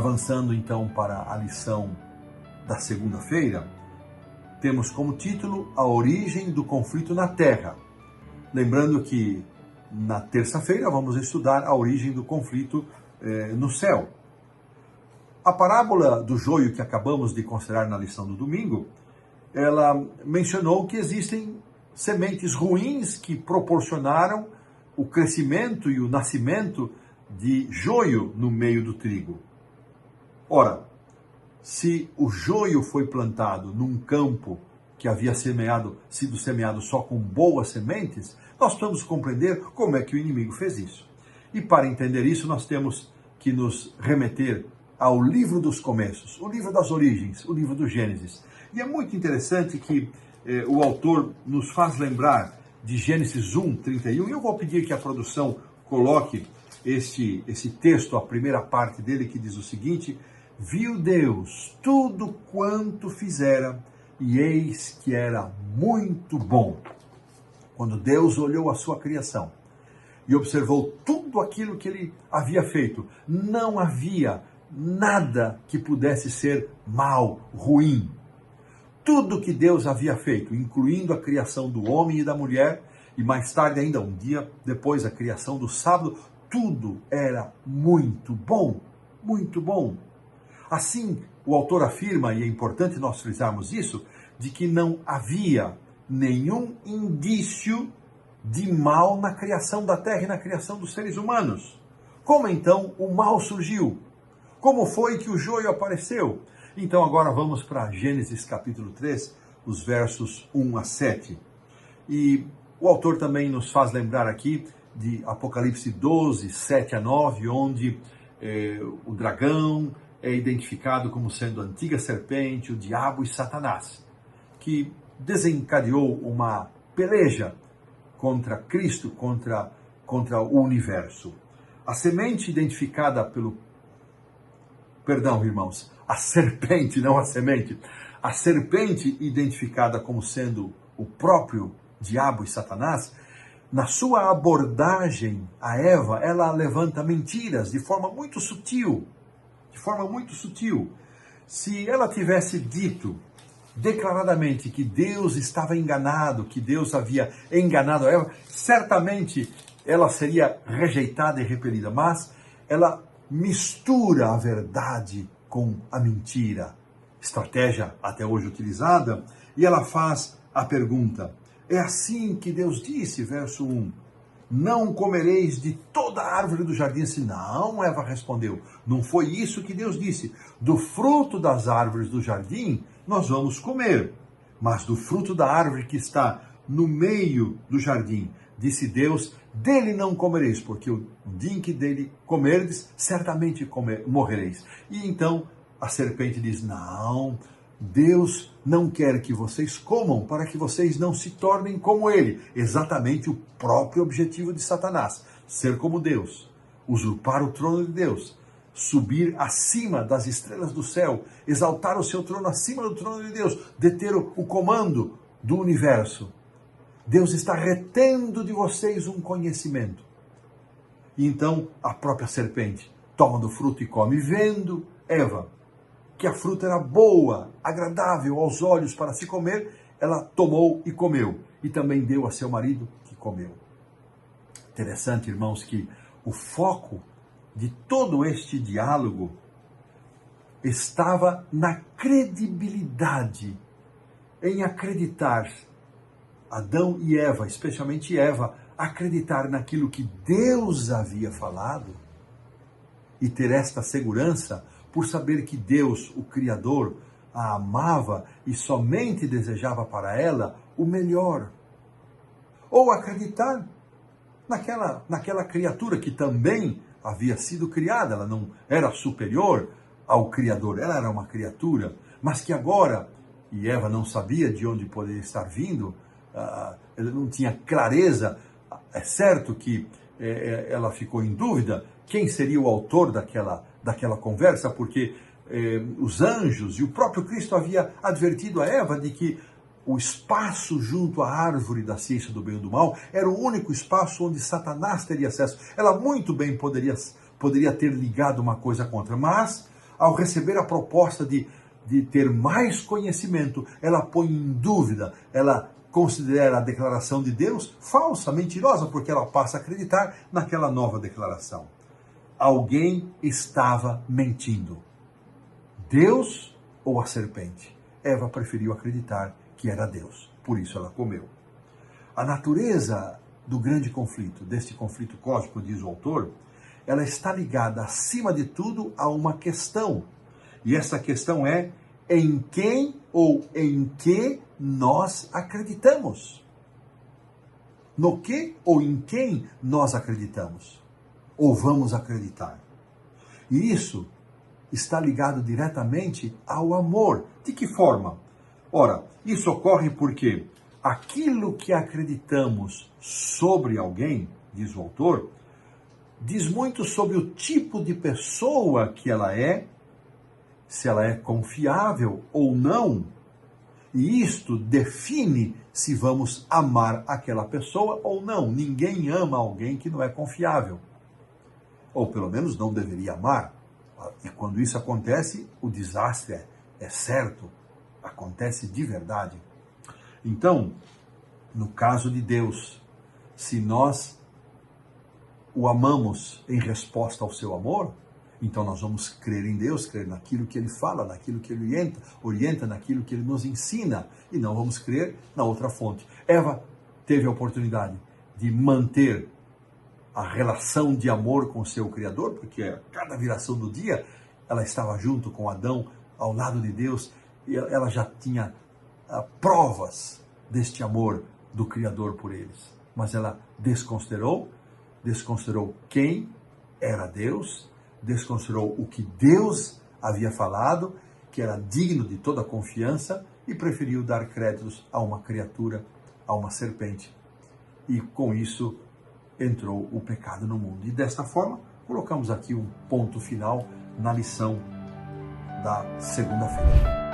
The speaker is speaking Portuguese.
Avançando então para a lição da segunda-feira, temos como título A Origem do Conflito na Terra. Lembrando que na terça-feira vamos estudar a origem do conflito no céu. A parábola do joio que acabamos de considerar na lição do domingo, ela mencionou que existem sementes ruins que proporcionaram o crescimento e o nascimento de joio no meio do trigo. Ora, se o joio foi plantado num campo que havia sido semeado só com boas sementes, nós precisamos compreender como é que o inimigo fez isso. E para entender isso, nós temos que nos remeter ao livro dos começos, o livro das origens, o livro do Gênesis. E é muito interessante que o autor nos faz lembrar de Gênesis 1:31, e eu vou pedir que a produção coloque esse texto, a primeira parte dele, que diz o seguinte: viu Deus tudo quanto fizera, e eis que era muito bom. Quando Deus olhou a sua criação e observou tudo aquilo que ele havia feito, não havia nada que pudesse ser mal, ruim. Tudo que Deus havia feito, incluindo a criação do homem e da mulher, e mais tarde ainda, um dia depois, a criação do sábado, tudo era muito bom, muito bom. Assim, o autor afirma, e é importante nós frisarmos isso, de que não havia nenhum indício de mal na criação da terra e na criação dos seres humanos. Como então o mal surgiu? Como foi que o joio apareceu? Então agora vamos para Gênesis capítulo 3, os versos 1 a 7. E o autor também nos faz lembrar aqui de Apocalipse 12, 7 a 9, onde o dragão é identificado como sendo a antiga serpente, o diabo e Satanás, que desencadeou uma peleja contra Cristo, contra o universo. A semente identificada irmãos, a serpente, não a semente. A serpente identificada como sendo o próprio diabo e Satanás, na sua abordagem a Eva, ela levanta mentiras de forma muito sutil. Se ela tivesse dito declaradamente que Deus estava enganado, que Deus havia enganado a Eva, certamente ela seria rejeitada e repelida. Mas ela mistura a verdade com a mentira. Estratégia até hoje utilizada, e ela faz a pergunta: é assim que Deus disse, verso 1, não comereis de toda a árvore do jardim? Se não, Eva respondeu, não foi isso que Deus disse. Do fruto das árvores do jardim nós vamos comer, mas do fruto da árvore que está no meio do jardim, disse Deus, dele não comereis, porque o dia em que dele comerdes, certamente morrereis. E então a serpente diz, não, Deus não quer que vocês comam para que vocês não se tornem como ele. Exatamente o próprio objetivo de Satanás, ser como Deus, usurpar o trono de Deus, subir acima das estrelas do céu, exaltar o seu trono acima do trono de Deus, deter o comando do universo. Deus está retendo de vocês um conhecimento. E então a própria serpente toma do fruto e come, vendo Eva que a fruta era boa, agradável aos olhos para se comer, ela tomou e comeu, e também deu a seu marido, que comeu. Interessante, irmãos, que o foco de todo este diálogo estava na credibilidade, em acreditar, Adão e Eva, especialmente Eva, acreditar naquilo que Deus havia falado e ter esta segurança por saber que Deus, o Criador, a amava e somente desejava para ela o melhor. Ou acreditar naquela criatura que também havia sido criada, ela não era superior ao Criador, ela era uma criatura, mas que agora, e Eva não sabia de onde poderia estar vindo, ela não tinha clareza, é certo que ela ficou em dúvida quem seria o autor daquela conversa, porque os anjos e o próprio Cristo havia advertido a Eva de que o espaço junto à árvore da ciência do bem e do mal era o único espaço onde Satanás teria acesso. Ela muito bem poderia ter ligado uma coisa contra, mas ao receber a proposta de ter mais conhecimento, ela põe em dúvida, ela considera a declaração de Deus falsa, mentirosa, porque ela passa a acreditar naquela nova declaração. Alguém estava mentindo. Deus ou a serpente? Eva preferiu acreditar que era Deus, por isso ela comeu. A natureza do grande conflito, deste conflito cósmico, diz o autor, ela está ligada, acima de tudo, a uma questão. E essa questão é: em quem ou em que nós acreditamos? No que ou em quem nós acreditamos? Ou vamos acreditar? E isso está ligado diretamente ao amor. De que forma? Ora, isso ocorre porque aquilo que acreditamos sobre alguém, diz o autor, diz muito sobre o tipo de pessoa que ela é, se ela é confiável ou não. E isto define se vamos amar aquela pessoa ou não. Ninguém ama alguém que não é confiável. Ou pelo menos não deveria amar. E quando isso acontece, o desastre é certo. Acontece de verdade. Então, no caso de Deus, se nós o amamos em resposta ao seu amor, então nós vamos crer em Deus, crer naquilo que Ele fala, naquilo que Ele orienta, naquilo que Ele nos ensina, e não vamos crer na outra fonte. Eva teve a oportunidade de manter a relação de amor com o seu Criador, porque a cada viração do dia ela estava junto com Adão, ao lado de Deus, e ela já tinha provas deste amor do Criador por eles. Mas ela desconsiderou quem era Deus, desconsiderou o que Deus havia falado, que era digno de toda confiança, e preferiu dar créditos a uma criatura, a uma serpente. E com isso entrou o pecado no mundo. E desta forma, colocamos aqui um ponto final na lição da segunda-feira.